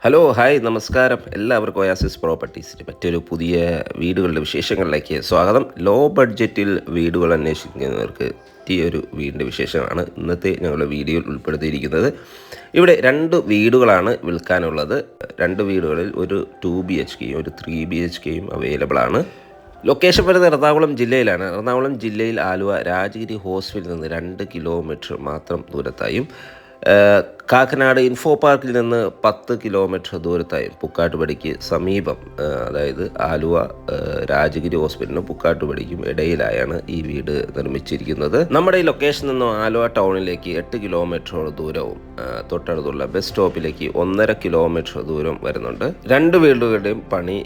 Hello hi നമസ്കാരം. എല്ലാവർക്കും oasis പ്രോപ്പർട്ടീസിൻ്റെ മറ്റൊരു പുതിയ വീടുകളുടെ വിശേഷങ്ങളിലേക്ക് സ്വാഗതം. ലോ ബഡ്ജറ്റിൽ വീടുകൾ അന്വേഷിക്കുന്നവർക്ക് പറ്റിയൊരു വീടിൻ്റെ വിശേഷമാണ് ഇന്നത്തെ ഞങ്ങളുടെ വീഡിയോയിൽ ഉൾപ്പെടുത്തിയിരിക്കുന്നത്. ഇവിടെ 2 വീടുകളാണ് വിൽക്കാനുള്ളത്. 2 വീടുകളിൽ ഒരു 2 BHKയും ഒരു 3 BHKയും അവൈലബിൾ ആണ്. ലൊക്കേഷൻ വരുന്നത് എറണാകുളം ജില്ലയിലാണ്. എറണാകുളം ജില്ലയിൽ ആലുവ രാജഗിരി ഹോസ്പിറ്റലിൽ നിന്ന് 2 കിലോമീറ്റർ മാത്രം ദൂരത്തായും കാക്കനാട് ഇൻഫോ പാർക്കിൽ നിന്ന് 10 കിലോമീറ്റർ ദൂരത്തായും പുക്കാട്ടുപടിക്ക് സമീപം, അതായത് ആലുവ രാജഗിരി ഹോസ്പിറ്റലിനും പുക്കാട്ടുപടിക്കും ഇടയിലായാണ് ഈ വീട് നിർമ്മിച്ചിരിക്കുന്നത്. നമ്മുടെ ഈ ലൊക്കേഷനിൽ നിന്നും ആലുവ ടൗണിലേക്ക് 8 കിലോമീറ്റർ ദൂരവും തൊട്ടടുത്തുള്ള ബസ് സ്റ്റോപ്പിലേക്ക് 1.5 കിലോമീറ്റർ ദൂരം വരുന്നുണ്ട്. 2 വീടുകളുടെയും പണി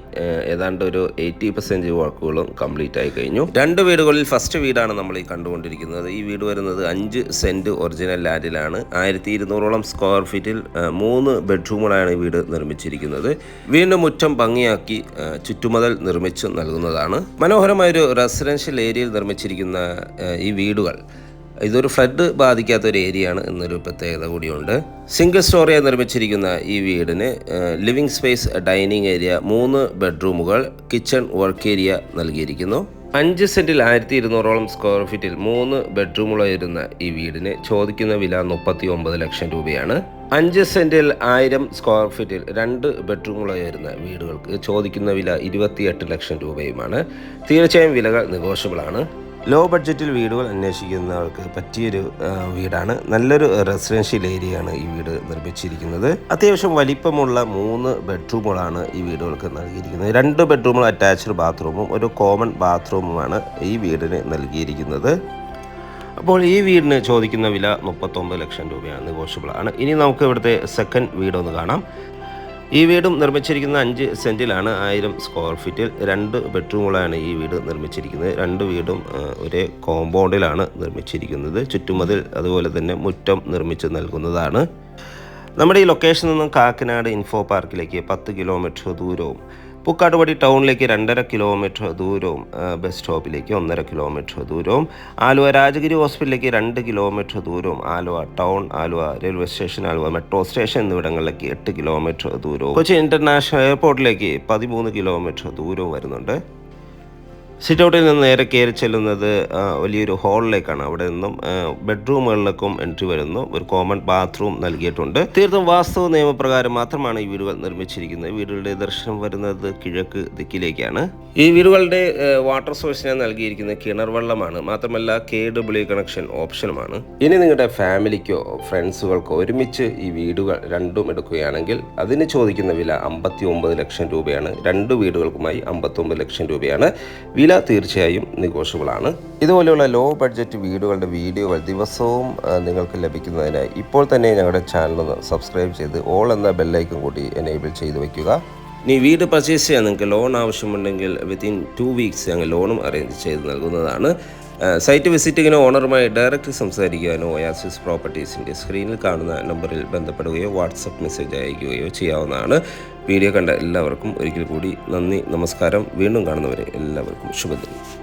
ഏതാണ്ട് ഒരു 80% വർക്കുകളും കംപ്ലീറ്റ് ആയി കഴിഞ്ഞു. 2 വീടുകളിൽ ഫസ്റ്റ് വീടാണ് നമ്മൾ ഈ കണ്ടുകൊണ്ടിരിക്കുന്നത്. ഈ വീട് വരുന്നത് 5 സെൻറ്റ് ഒറിജിനൽ ലാൻഡിലാണ്. 1200ഓളം സ്ക്വയർ ഫീറ്റിൽ 3 ബെഡ്റൂമുകളാണ് ഈ വീട് നിർമ്മിച്ചിരിക്കുന്നത്. വീണ്ടും മുറ്റം ഭംഗിയാക്കി ചുറ്റുമതിൽ നിർമ്മിച്ചു നൽകുന്നതാണ്. മനോഹരമായൊരു റെസിഡൻഷ്യൽ ഏരിയയിൽ നിർമ്മിച്ചിരിക്കുന്ന ഈ വീടുകൾ ഇതൊരു ഫ്ലഡ് ബാധിക്കാത്ത ഒരു ഏരിയയാണ് എന്നൊരു പ്രത്യേകത കൂടിയുണ്ട്. സിംഗിൾ സ്റ്റോറിയായി നിർമ്മിച്ചിരിക്കുന്ന ഈ വീടിന് ലിവിംഗ് സ്പേസ്, ഡൈനിങ് ഏരിയ, 3 ബെഡ്റൂമുകൾ, കിച്ചൺ, വർക്ക് ഏരിയ നൽകിയിരിക്കുന്നു. 5 സെൻറ്റിൽ 1200ഓളം സ്ക്വയർ ഫീറ്റിൽ 3 ബെഡ്റൂമുകൾ വരുന്ന ഈ വീടിന് ചോദിക്കുന്ന വില 39 ലക്ഷം രൂപയാണ്. 5 സെൻറ്റിൽ 1000 സ്ക്വയർ ഫീറ്റിൽ 2 ബെഡ്റൂമുകൾ വരുന്ന വീടുകൾക്ക് ചോദിക്കുന്ന വില 28 ലക്ഷം രൂപയുമാണ്. തീർച്ചയായും വിലകൾ നെഗോഷ്യബിൾ ആണ്. ലോ ബഡ്ജറ്റിൽ വീടുകൾ അന്വേഷിക്കുന്നവർക്ക് പറ്റിയൊരു വീടാണ്. നല്ലൊരു റെസിഡൻഷ്യൽ ഏരിയയാണ് ഈ വീട് നിർമ്മിച്ചിരിക്കുന്നത്. അത്യാവശ്യം വലിപ്പമുള്ള 3 ബെഡ്റൂമുകളാണ് ഈ വീടുകൾക്ക് നൽകിയിരിക്കുന്നത്. 2 ബെഡ്റൂമുകൾ അറ്റാച്ച്ഡ് ബാത്റൂമും ഒരു കോമൺ ബാത്റൂമുമാണ് ഈ വീടിന് നൽകിയിരിക്കുന്നത്. അപ്പോൾ ഈ വീടിന് ചോദിക്കുന്ന വില 39 ലക്ഷം രൂപയാണ്, നെഗോഷ്യബിൾ ആണ്. ഇനി നമുക്ക് ഇവിടുത്തെ സെക്കൻഡ് വീടൊന്ന് കാണാം. ഈ വീടും നിർമ്മിച്ചിരിക്കുന്ന 5 സെൻറ്റിലാണ്. 1000 സ്ക്വയർ ഫീറ്റിൽ 2 ബെഡ്റൂമുകളാണ് ഈ വീട് നിർമ്മിച്ചിരിക്കുന്നത്. 2 വീടും ഒരേ കോമ്പൗണ്ടിലാണ് നിർമ്മിച്ചിരിക്കുന്നത്. ചുറ്റുമതിൽ അതുപോലെ തന്നെ മുറ്റം നിർമ്മിച്ച് നൽകുന്നതാണ്. നമ്മുടെ ഈ ലൊക്കേഷനിൽ നിന്നും കാക്കനാട് ഇൻഫോ പാർക്കിലേക്ക് 10 കിലോമീറ്റർ ദൂരവും പുക്കാട്ടുപടി ടൗണിലേക്ക് 2.5 കിലോമീറ്റർ ദൂരവും ബസ് സ്റ്റോപ്പിലേക്ക് 1.5 കിലോമീറ്റർ ദൂരവും ആലുവ രാജഗിരി ഹോസ്പിറ്റലിലേക്ക് 2 കിലോമീറ്റർ ദൂരവും Aluva town, Aluva railway station, Aluva metro station എന്നിവിടങ്ങളിലേക്ക് 8 കിലോമീറ്റർ ദൂരവും കൊച്ചി ഇൻ്റർനാഷണൽ എയർപോർട്ടിലേക്ക് 13 കിലോമീറ്റർ ദൂരവും വരുന്നുണ്ട്. സിറ്റ് ഔട്ടിൽ നിന്ന് നേരെ കയറി ചെല്ലുന്നത് വലിയൊരു ഹാളിലേക്കാണ്. അവിടെ നിന്നും ബെഡ്റൂമുകളിലേക്കും എൻട്രി വരുന്നു. ഒരു കോമൺ ബാത്റൂം നൽകിയിട്ടുണ്ട്. തീർത്തും വാസ്തു നിയമപ്രകാരം മാത്രമാണ് ഈ വീടുകൾ നിർമ്മിച്ചിരിക്കുന്നത്. വീടുകളുടെ ദർശനം വരുന്നത് കിഴക്ക് ദിക്കിലേക്കാണ്. ഈ വീടുകളുടെ വാട്ടർ സോഴ്സിന് നൽകിയിരിക്കുന്നത് കിണർ വെള്ളമാണ്. മാത്രമല്ല KW കണക്ഷൻ ഓപ്ഷനുമാണ്. ഇനി നിങ്ങളുടെ ഫാമിലിക്കോ ഫ്രണ്ട്സുകൾക്കോ ഒരുമിച്ച് ഈ വീടുകൾ രണ്ടും എടുക്കുകയാണെങ്കിൽ അതിന് ചോദിക്കുന്ന വില 59 ലക്ഷം രൂപയാണ്. 2 വീടുകൾക്കുമായി 59 ലക്ഷം രൂപയാണ്. വില തീർച്ചയായും നെഗോഷ്യബിൾ ആണ്. ഇതുപോലെയുള്ള ലോ ബഡ്ജറ്റ് വീടുകളുടെ വീഡിയോകൾ ദിവസവും നിങ്ങൾക്ക് ലഭിക്കുന്നതിന് ഇപ്പോൾ തന്നെ ഞങ്ങളുടെ ചാനലൊന്ന് സബ്സ്ക്രൈബ് ചെയ്ത് ഓൾ എന്ന ബെല്ലൈക്കൺ കൂടി എനേബിൾ ചെയ്ത് വയ്ക്കുക. ഇനി വീട് പർച്ചേസ് ചെയ്യാൻ നിങ്ങൾക്ക് ലോൺ ആവശ്യമുണ്ടെങ്കിൽ വിത്തിൻ 2 വീക്സ് ഞങ്ങൾ ലോണും അറേഞ്ച് ചെയ്ത് നൽകുന്നതാണ്. സൈറ്റ് വിസിറ്റിങ്ങിനോ ഓണറുമായി ഡയറക്റ്റ് സംസാരിക്കാനോ ഒയാസിസ് പ്രോപ്പർട്ടീസിൻ്റെ സ്ക്രീനിൽ കാണുന്ന നമ്പറിൽ ബന്ധപ്പെടുകയോ വാട്സപ്പ് മെസ്സേജ് അയക്കുകയോ ചെയ്യാവുന്നതാണ്. വീഡിയോ കണ്ട എല്ലാവർക്കും ഒരിക്കൽ കൂടി നന്ദി, നമസ്കാരം. വീണ്ടും കാണുന്നവരെ എല്ലാവർക്കും ശുഭദിനം.